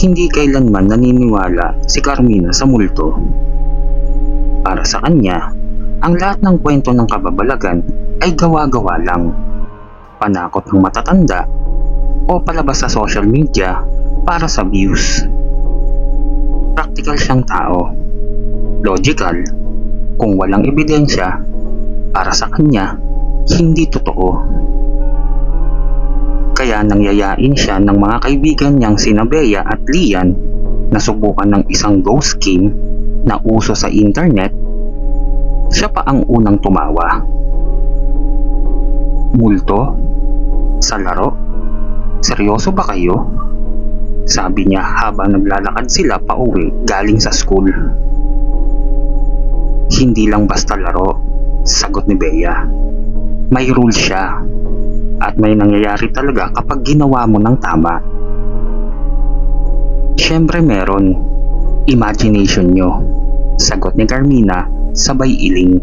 Hindi kailanman naniniwala si Carmina sa multo. Para sa kanya, ang lahat ng kwento ng kababalagan ay gawa-gawa lang, panakot ng matatanda o palabas sa social media para sa views. Praktikal siyang tao, logical, kung walang ebidensya, para sa kanya, hindi totoo. Kaya nangyayain siya ng mga kaibigan niyang sina Bea at Lian na subukan ng isang ghost game na uso sa internet. Siya pa ang unang tumawa. Multo? Sa laro? Seryoso ba kayo? Sabi niya habang naglalakad sila pauwi galing sa school. Hindi lang basta laro, sagot ni Bea. May rule siya. At may nangyayari talaga kapag ginawa mo ng tama. Siyempre meron. Imagination nyo, sagot ni Carmina sabay iling.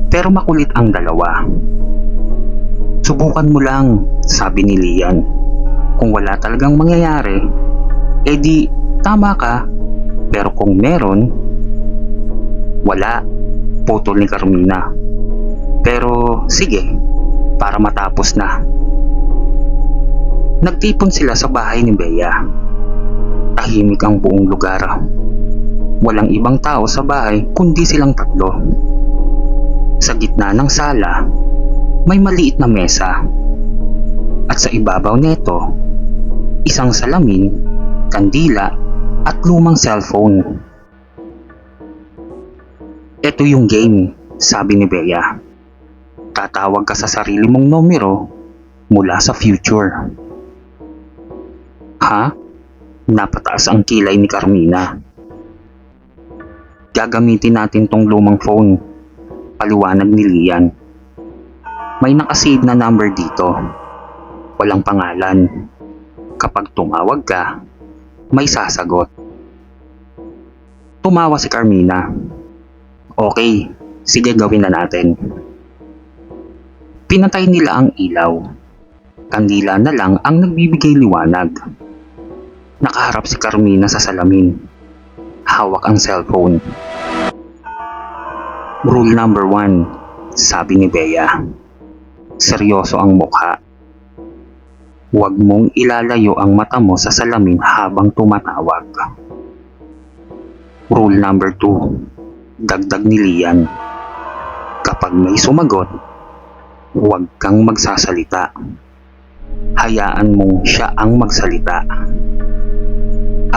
Pero makulit ang dalawa. Subukan mo lang, sabi ni Lian. Kung wala talagang mangyayari, edi tama ka. Pero kung meron, wala, putol ni Carmina. Pero sige, para matapos na. Nagtipon sila sa bahay ni Bea. Tahimik ang buong lugar. Walang ibang tao sa bahay kundi silang tatlo. Sa gitna ng sala, may maliit na mesa. At sa ibabaw nito, isang salamin, kandila at lumang cellphone. Ito yung game, sabi ni Bea. Tatawag ka sa sarili mong numero mula sa future. Ha? Napataas ang kilay ni Carmina. Gagamitin natin tong lumang phone, paliwanag ni Lian. May nakasave na number dito. Walang pangalan. Kapag tumawag ka, may sasagot. Tumawa si Carmina. Okay, sige gawin na natin. Pinatay nila ang ilaw. Kandila na lang ang nagbibigay liwanag. Nakaharap si Carmina sa salamin. Hawak ang cellphone. Rule number 1, sabi ni Bea. Seryoso ang mukha. Huwag mong ilalayo ang mata mo sa salamin habang tumatawag. Rule number 2, dagdag ni Lian. Kapag may sumagot, huwag kang magsasalita. Hayaan mong siya ang magsalita.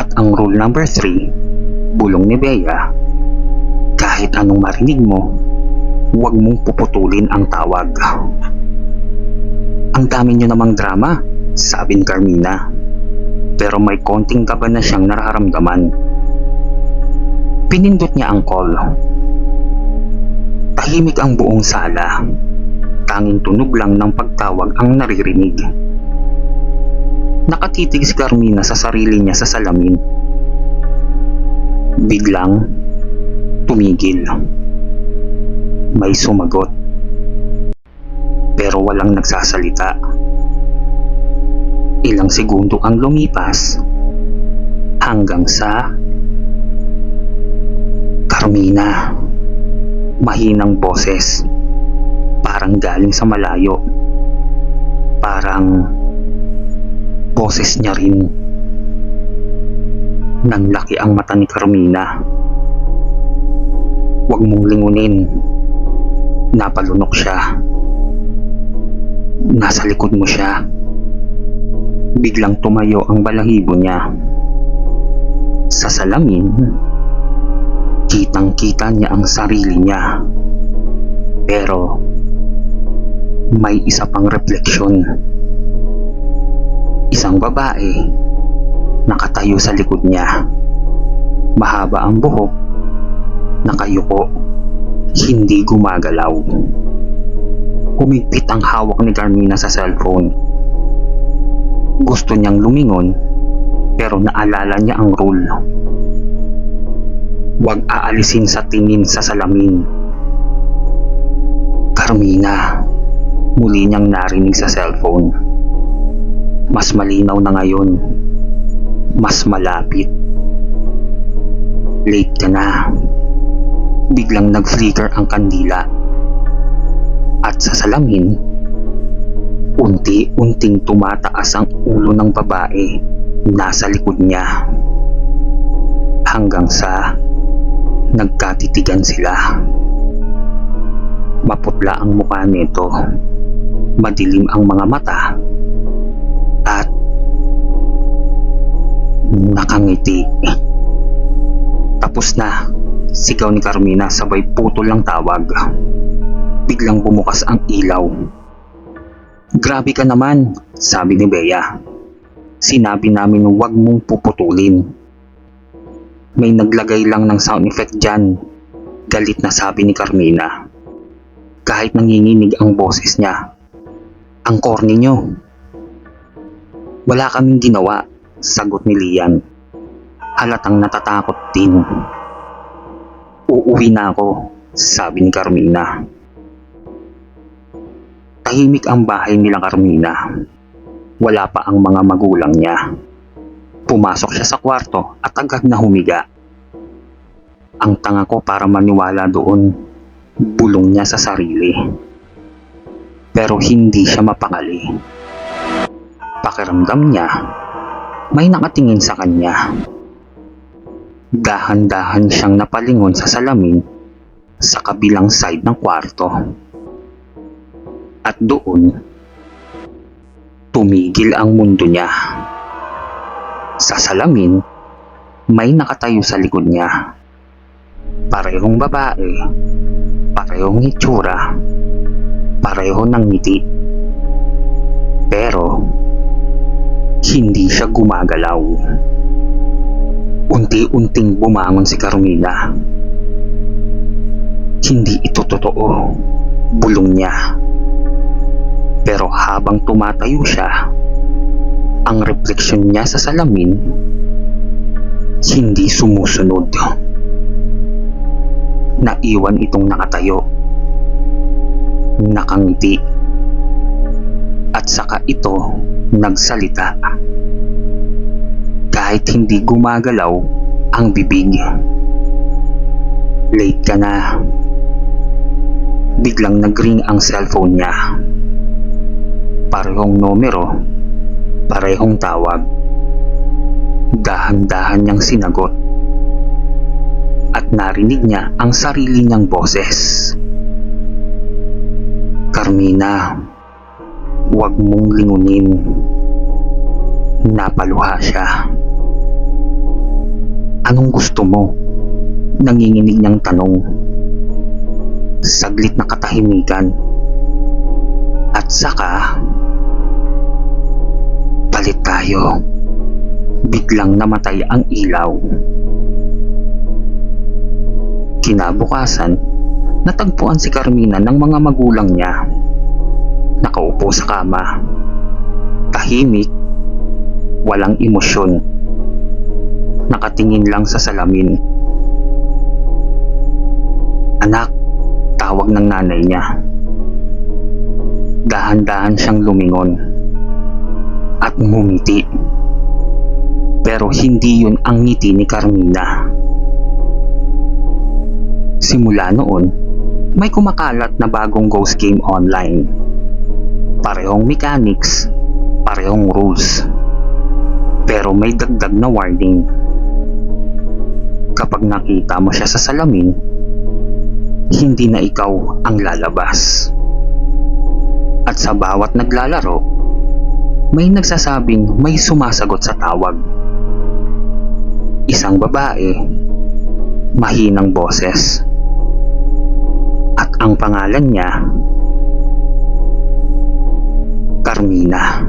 At ang rule number 3, bulong ni Bea, kahit anong marinig mo, huwag mong puputulin ang tawag. Ang dami niyo namang drama, sabi ni Carmina. Pero may konting kaba na siyang nararamdaman. Pinindot niya ang call. Tahimik ang buong sala. Tanging tunog lang ng pagtawag ang naririnig. Nakatitig si Carmina sa sarili niya sa salamin. Biglang tumigil. May sumagot. Pero walang nagsasalita. Ilang segundo ang lumipas hanggang sa Carmina. Mahinang boses. Parang galing sa malayo. Parang boses niya rin. Nanlaki ang mata ni Carmina. Huwag mong lingunin. Napalunok siya. Nasa likod mo siya. Biglang tumayo ang balahibo niya. Sa salamin, kitang-kita niya ang sarili niya. Pero may isa pang refleksyon. Isang babae nakatayo sa likod niya. Mahaba ang buhok, nakayuko, hindi gumagalaw. Humigpit ang hawak ni Carmina sa cellphone. Gusto niyang lumingon pero naalala niya ang rule. Huwag aalisin sa tingin sa salamin. Carmina, muli niyang narinig sa cellphone. Mas malinaw na ngayon. mas malapit. Late ka na. Biglang nag-flicker ang kandila. At sa salamin, unti-unting tumataas ang ulo ng babae nasa likod niya. Hanggang sa nagkatitigan sila. Maputla ang mukha nito. Madilim ang mga mata. At nakangiti. Tapos na, sigaw ni Carmina sabay putol ng tawag. Biglang bumukas ang ilaw. Grabe ka naman, sabi ni Bea. Sinabi namin huwag mong puputulin. May naglagay lang ng sound effect dyan. Galit na sabi ni Carmina. Kahit nanginginig ang boses niya. Ang corny nyo. Wala kaming ginawa, sagot ni Lian. Halatang natatakot din. Uuwi na ako, sabi ni Carmina. Tahimik ang bahay nila Carmina. Wala pa ang mga magulang niya. Pumasok siya sa kwarto at agad na humiga. Ang tanga ko para maniwala doon, bulong niya sa sarili. Pero hindi siya mapakali. Pakiramdam niya, may nakatingin sa kanya. Dahan-dahan siyang napalingon sa salamin sa kabilang side ng kwarto. At doon, tumigil ang mundo niya. Sa salamin, may nakatayo sa likod niya. Parehong babae, parehong itsura, pareho ng ngiti. Pero, hindi siya gumagalaw. Unti-unting bumangon si Carmina. Hindi ito totoo, bulong niya. Pero habang tumatayo siya, ang refleksyon niya sa salamin hindi sumusunod. Naiwan itong nakatayo, nakangiti, at saka ito nagsalita. Kahit hindi gumagalaw ang bibig. Late ka na. Biglang nag-ring ang cellphone niya. Parehong numero, parehong tawag. Dahan-dahan niyang sinagot. At narinig niya ang sarili niyang boses. Carmina, huwag mong lingunin. Napaluha siya. Anong gusto mo? Nanginginig niyang tanong. Saglit na katahimikan. At saka, palit tayo. Biglang namatay ang ilaw. Kinabukasan, natagpuan si Carmina ng mga magulang niya. Nakaupo sa kama. Tahimik, walang emosyon. Nakatingin lang sa salamin. Anak, tawag ng nanay niya. Dahan-dahan siyang lumingon at ngumiti. Pero hindi yun ang ngiti ni Carmina. Simula noon, may kumakalat na bagong ghost game online. Parehong mechanics, parehong rules. Pero may dagdag na warning. Kapag nakita mo siya sa salamin, hindi na ikaw ang lalabas. At sa bawat naglalaro, may nagsasabing may sumasagot sa tawag. Isang babae, mahinang boses. At ang pangalan niya, Carmina.